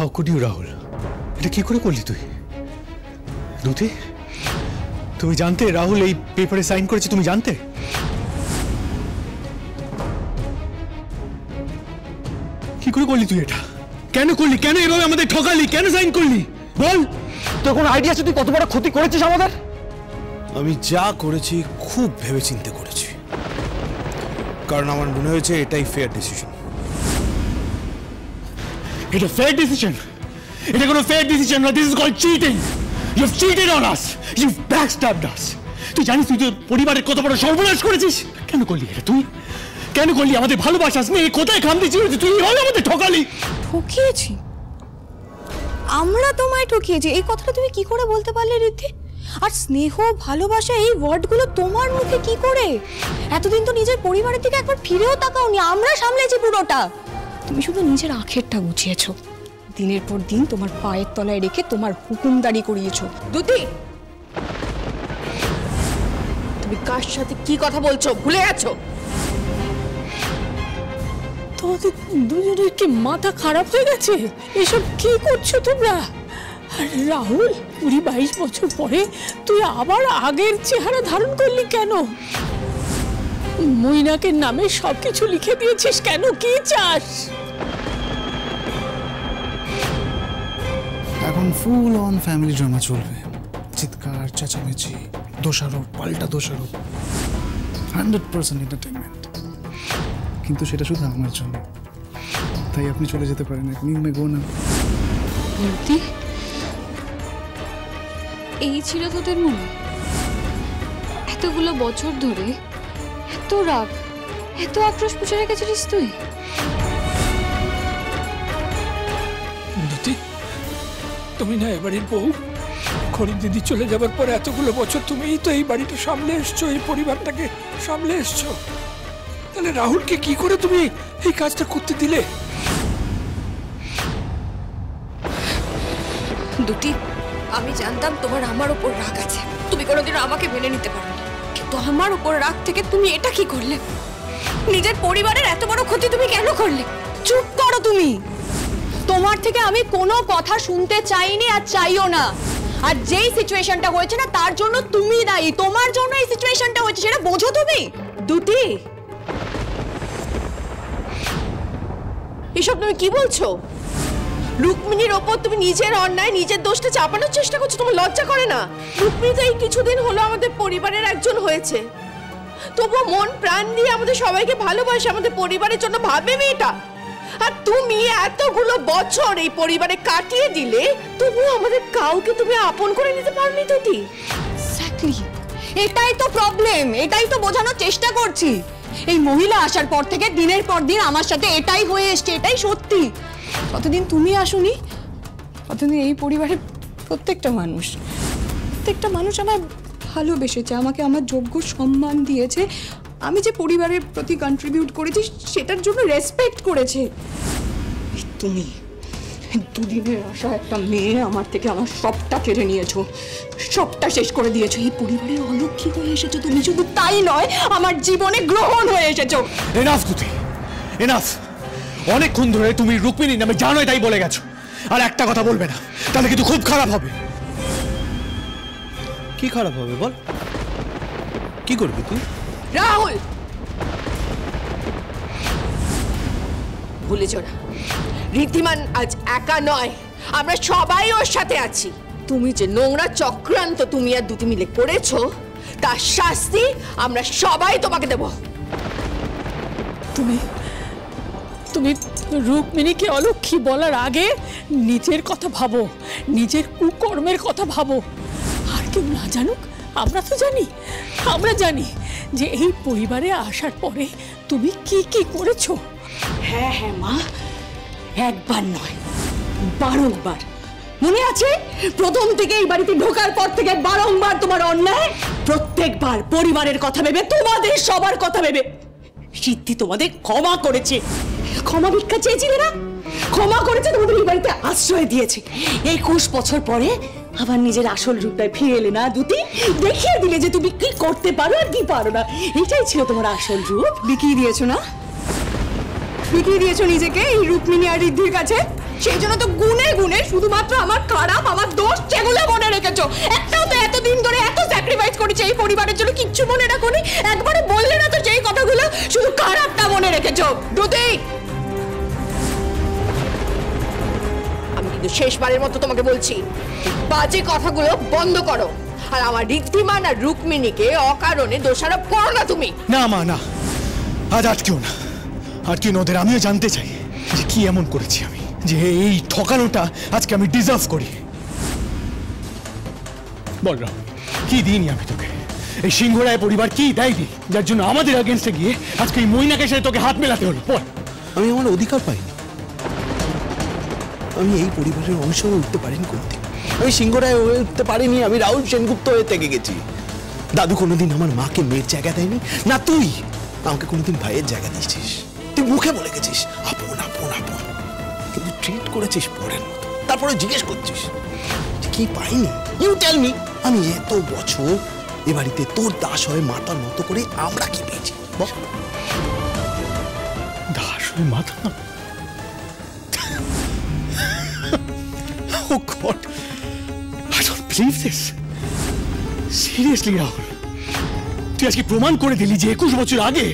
How could you Rahul, এটা কি করে করলি তুই? দুতি, তুমি জানতে রাহুল এই পেপারে সাইন করেছে? তুমি জানতে? কি করে করলি তুই এটা? কেন করলি? কেন এভাবে আমাদের ঠকালি? কেন সাইন করলি বল? তোর কোনো আইডিয়া আছে তুই কত বড় ক্ষতি করেছিস আমাদের? আমি যা করেছি খুব ভেবেচিন্তে করেছি, কারণ আমার মনে হয়েছে এটাই ফেয়ার ডিসিশন। এটা ফেয়ার ডিসিশন? এটা কোনো ফেয়ার ডিসিশন না, this is called cheating. You have cheated on us, you backstabbed us. তুই জানিস তুই তোর পরিবারের কত বড় সর্বনাশ করেছিস? কেন করলি এটা তুই? কেন করলি? আমাদের ভালোবাসা স্নেহ কোথায় খামতি ছিল যে তুই এইভাবে আমাদের ঠকালি? ঠকিয়েছি? আমরা তোমায় ঠকিয়েছি এই কথাটা তুমি কি করে বলতে পারলে ঋদ্ধি? আর স্নেহ ভালোবাসা এই ওয়ার্ডগুলো তোমার মুখে কি করে? এতদিন তো নিজের পরিবারের দিকে একবার ফিরেও তাকাওনি, আমরা সামলেছি পুরোটা। তুমি শুধু নিজের আখেরটা গুছিয়েছো, দিনের পর দিন তোমার পায়ের তলায় রেখে তোমার হুকুমদারি করিয়েছো। দুতি, তুমি কার সাথে কি কথা বলছো ভুলে গেছো? তোমাদের দুজনের কি মাথা খারাপ হয়ে গেছে? এসব কি করছো তোমরা? রাহুল, 20-22 বছর পরে তুই আবার আগের চেহারা ধারণ করলি কেন? মইনাকের নামে সবকিছু লিখে দিয়েছিস কেন? কি চাস? এখন ফুল অন ফ্যামিলি ড্রামা চলবে, চিৎকার চেঁচামেচি, দোষারোপ পাল্টা দোষারোপ, 100% এন্টারটেইনমেন্ট। কিন্তু সেটা শুধু আমার জন্য, তাই আপনি চলে যেতে পারেন। আপনি মে গো না। এই ছিল তোদের মনে? এতগুলো বছর ধরে এত রাগ, এত আক্রোশ পুষে রেখেছিস তুই? তুমি না এবারের বউ? খরিদ দিদি চলে যাবার পরে এতগুলো বছর তুমিই তো এই বাড়িটা সামলে এসছো, এই পরিবারটাকে সামলে এসছো। তাহলে রাহুলকে কি করে তুমি এই কাজটা করতে দিলে? দুটি, আমি জানতাম তোমার আমার উপর রাগ আছে, তুমি কোনোদিনও আমাকে মেনে নিতে পারো, কিন্তু আমার উপর রাগ থেকে তুমি এটা কি করলে? নিজের পরিবারের এত বড় ক্ষতি তুমি কেন করলে? চুপ করো তুমি। তোমার থেকে আমি কোনো কথা শুনতে চাইনি আর চাইও না। আর যেই সিচুয়েশনটা হয়েছে না তার জন্য তুমি দায়ী, তোমার জন্য এই সিচুয়েশনটা হয়েছে, সেটা বোঝো তুমি? দুটি, এসব তুমি কি বলছো? রুক্মিণীর ওপর তুমি নিজের অন্যায়, নিজের দোষটা চাপানোর চেষ্টা করছো, তোমার লজ্জা করে না? রুক্মিণী তো এই কিছুদিন হলো আমাদের পরিবারের একজন হয়েছে, তবুও মন প্রাণ দিয়ে আমাদের সবাইকে ভালোবাসে, আমাদের পরিবারের জন্য ভাবে মেয়েটা। আর তুমি এতগুলো বছর এই পরিবারে কাটিয়ে দিলে, তবুও আমাদের কাউকে তুমি আপন করে নিতে পারোনি। তুই এক্স্যাক্টলি, এটাই তো প্রবলেম, এটাই তো বোঝানোর চেষ্টা করছি। এই মহিলা আসার পর থেকে দিনের পর দিন আমার সাথে এটাই হয়ে এসছে, এটাই সত্যি। কতদিন তুমি আসুনি, কতদিন এই পরিবারের প্রত্যেকটা মানুষ আমায় ভালোবেসেছে, আমাকে আমার যোগ্য সম্মান দিয়েছে, আমি যে পরিবারের প্রতি কন্ট্রিবিউট করেছি সেটার জন্য রেসপেক্ট করেছে। তুমি দুদিনের আশা একটা মেয়ে আমার থেকে আমার সবটা কেড়ে নিয়েছো, সবটা শেষ করে দিয়েছো। এই পরিবারের অলক্ষী হয়ে এসেছো তুমি, শুধু তাই নয় আমার জীবনে গ্রহণ হয়ে এসেছো। এনাফ তুতি, এনাফ। অনেকক্ষণ ধরে তুমি রুক্মিণীর নামে জানো এটাই বলে গেছো, আর একটা কথা বলবে না, তাহলে কিন্তু খুব খারাপ হবে। কি খারাপ হবে বল? কি করবি তুই? রাহুল, ভুলেছ না ঋদ্ধিমান আজ একা নয়, আমরা সবাই ওর সাথে আছি। তুমি যে নোংরা চক্রান্ত তুমি আর দুটি মিলে করেছো, তার শাস্তি আমরা সবাই তোমাকে দেব। তুমি তুমি রুক্মিণীকে অলক্ষী বলার আগে নিজের কথা ভাবো, নিজের কুকর্মের কথা ভাবো। আর কেউ না জানুক, আমরা তো জানি, আমরা জানি যে এই পরিবারে আসার পরে তুমি কি কি করেছো। হ্যাঁ হ্যাঁ মা, একবার নয় বারংবার। মনে আছে প্রথম থেকে এই বাড়িতে ঢোকার পর থেকে বারংবার তোমার অন্যায়, প্রত্যেকবার পরিবারের কথা ভেবে, তোমাদের সবার কথা ভেবে সিদ্ধি তোমাদের ক্ষমা করেছে। ক্ষমা ভিক্ষা চেয়েছিলে না, ক্ষমা করেছে, তোমাদের এই বাড়িতে আশ্রয় দিয়েছে। 21 বছর পরে আবার নিজের আসল রূপটায় ফিরে এলে না দুটি, দেখিয়ে দিলে যে তুমি কি করতে পারো আর কি পারো না। এটাই ছিল তোমার আসল রূপ, দেখিয়ে দিয়েছো না? বিকিয়ে দিয়েছো নিজেকে এই রুক্মিণী আর ঋদ্ধির কাছে। সেই জন্য তো গুনে গুনে শুধুমাত্র আমার খারাপ, আমার দোষ সেগুলো মনে রেখেছো। একটাও তো এতদিন ধরে এত স্যাক্রিফাইস করেছে এই পরিবারের জন্য, কিচ্ছু মনে রাখোনি। একবারে বললে না তো যেই কথাগুলো, শুধু খারাপটা মনে রেখেছো। দুতি, আমি কিন্তু শেষবারের মতো তোমাকে বলছি, বাজে কথাগুলো বন্ধ করো। আর আমার ঋদ্ধিমান আর রুক্মিণীকে অকারণে দোষারোপ করো না তুমি। না মা, না, আজ আটকেও না, আটকেও না ওদের। আমিও জানতে চাই যে কি এমন করেছি আমি, যে এই ঠকানোটা আজকে আমি ডিজার্ভ করি। বল রাম, কি দিইনি আমি তোকে? এই সিংহরায় পরিবার কি দেয়নি যার জন্য আমাদের আগেন্স্টে গিয়ে আজকে এই মইনাকে সাথে তোকে হাত মেলাতে হলো? বল। আমি আমার অধিকার পাইনি, আমি এই পরিবারের অংশ হয়ে উঠতে পারিনি কোনদিন। আমি সিংহরায় হয়ে উঠতে পারিনি, আমি রাহুল সেনগুপ্ত হয়ে থেকে গেছি। দাদু কোনোদিন আমার মাকে মেয়ের জায়গা দেয়নি, না তুই আমাকে কোনোদিন ভাইয়ের জায়গা দিয়েছিস। তুই মুখে বলে গেছিস আপন আপন আপন, কিন্তু ট্রিট করেছিস পরের মতো। তারপরে জিজ্ঞেস করছিস কি পাইনি? You tell me. আমি এত বছর এ বাড়িতে তোর দাস হয়ে মাতার মতো করে আমরা কি পেয়েছি? দাস হয়ে মাথা? Oh God, I don't believe this. Seriously, Rahul, তুই আজকে প্রমাণ করে দিলি যে 21 বছর আগে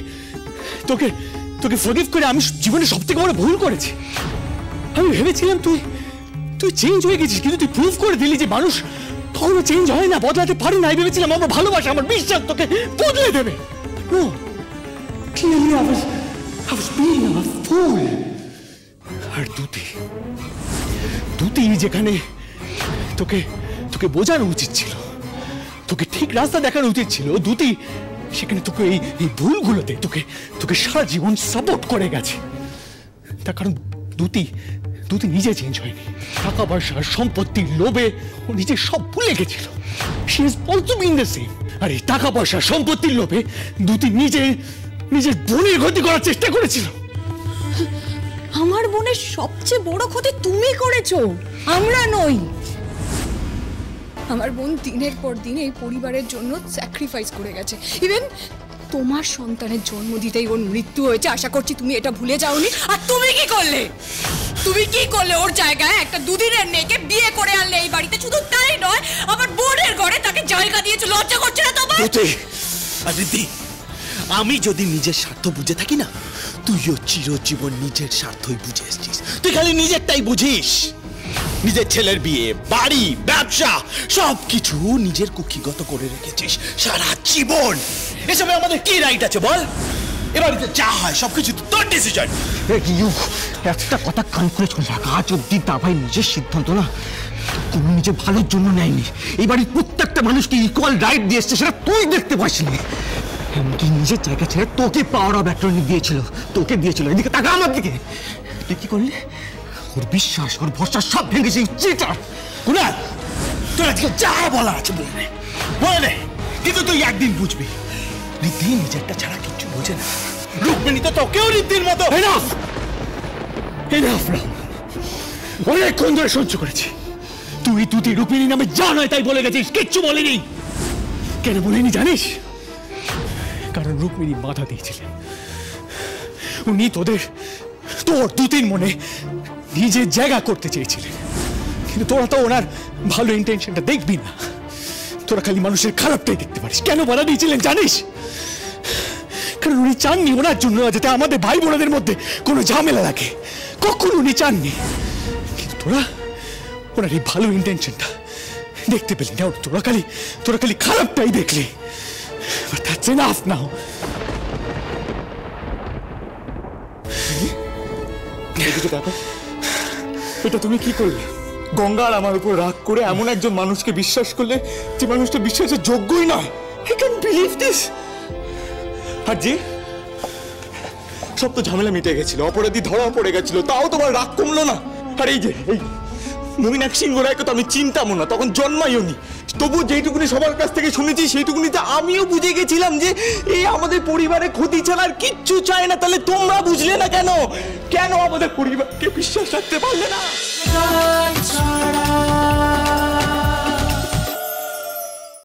তোকে তোকে ফরগিভ করে আমি জীবনে সবথেকে বড় ভুল করেছি। আমি ভেবেছিলাম তুই চেঞ্জ হয়ে গেছিস, কিন্তু তুই প্রুভ করে দিলি যে মানুষ কখনো চেঞ্জ হয় না, বদলাতে পারে না। আমি ভেবেছিলাম আমার ভালোবাসা, আমার বিশ্বাস তোকে বদলে দেবে। No, clearly I was being a fool. আর দুতি যেখানে তোকে তোকে বোঝানো উচিত ছিল, তোকে ঠিক রাস্তা দেখানো উচিত ছিল, দুতি সেখানে তোকে এই ভুলগুলোতে তোকে সারা জীবন সাপোর্ট করে গেছে। তার কারণ দুতি নিজে চেঞ্জ হয়নি। টাকা পয়সার সম্পত্তির লোভে ও নিজে সব ভুলে গেছিল। She has also been the same. আর এই টাকা পয়সা সম্পত্তির লোভে দুতি নিজের বোনের ক্ষতি করার চেষ্টা করেছিল। আমার বোনের সবচেয়ে বড় ক্ষতি তুমি করেছো, আমরা নই। আমার বোন দিনের পর দিন এই পরিবারের জন্য স্যাক্রিফাইস করে গেছে। ইভেন তোমার সন্তানের জন্ম দিতেই ওর মৃত্যু হয়েছে। আশা করছি তুমি এটা ভুলে যাওনি। আর তুমি কি করলে? ওর জায়গায় একটা দুদিনের মেয়েকে বিয়ে করে আনলে এই বাড়িতে। শুধু তাই নয়, আমার বোনের ঘরে তাকে জায়গা দিয়েছো। লজ্জা করছে না তোমার? আমি যদি নিজের স্বার্থ বুঝে থাকি না, তুইও চিরজীবন নিজের স্বার্থই বুঝে এসছিস। তুই খালি নিজেরটাই বুঝিস। নিজের ছেলের বিয়ে, বাড়ি, ব্যবসা সবকিছু নিজের কুক্ষিগত করে রেখেছিস সারা জীবন। এসবে আমাদের কি রাইট আছে বল? এ বাড়িতে যা হয় সবকিছু তোর ডিসিশন। একটা কথা কান করে চলে রাখ, আজ অব্দি দাবাই নিজের সিদ্ধান্ত না কোনো নিজের ভালোর জন্য নেয়নি। এই বাড়ির প্রত্যেকটা মানুষকে ইকুয়াল রাইট দিয়ে এসছে, সেটা তুই দেখতে পাসনি। এমনকি নিজের জায়গা ছেড়ে তোকে পাওয়ার অফ অ্যাটর্নি দিয়েছিল, এদিকে টাকা আমার দিকে। তুই কি করলি? ওর বিশ্বাস, ওর ভরসা সব ভেঙেছে চিটার। কুনাল, তোর আজকে যা বলা আছে বলে নে, কিন্তু তুই একদিন বুঝবি ঋদ্ধি নিজেরটা ছাড়া কিচ্ছু বোঝে না। রুক্মিণী তো তোকেও ঋদ্ধির মতো। অনেকক্ষণ ধরে সহ্য করেছি। তুই রুক্মিণী নামে যা নয় তাই বলে গেছিস, কিচ্ছু বলিনি। কেন বলিনি জানিস? কারণ রুক্মিণী বাধা দিয়েছিলেন। উনি তোর দুতির মনে নিজের জায়গা করতে চেয়েছিলেন, কিন্তু তোরা তো ওনার ভালো ইন্টেনশনটা দেখবি না, তোরা খালি মানুষের খারাপটাই দেখতে পারিস। কেন বাধা দিয়েছিলেন জানিস? কারণ উনি চাননি ওনার জন্য যাতে আমাদের ভাই বোনদের মধ্যে কোনো ঝামেলা লাগে, কখন উনি চাননি। কিন্তু তোরা ওনার এই ভালো ইন্টেনশনটা দেখতে পেলি না, তোরা খালি খারাপটাই দেখলি। But that's enough now. এটা তুমি কি করলে? গঙ্গার আমার উপর রাগ করে এমন একজন মানুষকে বিশ্বাস করলে যে মানুষটা বিশ্বাসের যোগ্যই নয়। I can't believe this. আর জি, সব তো ঝামেলা মিটে গেছিল, অপরাধী ধরা পড়ে গেছিল, তাও তোমার রাগ কমলো না। আর এই মীনাক্ষী সিংহরায়কে তো আমি চিনতামও না, তখন জন্মাইও নি। তবু যেইটুকুনি সবার কাছ থেকে শুনেছি সেইটুকুনিতে আমিও বুঝে গেছিলাম যে এই আমাদের পরিবারে ক্ষতি ছাড়া আর কিচ্ছু চায় না। তাহলে তোমরা বুঝলে না কেন? কেন আমাদের পরিবারকে বিশ্বাস রাখতে পারলে না?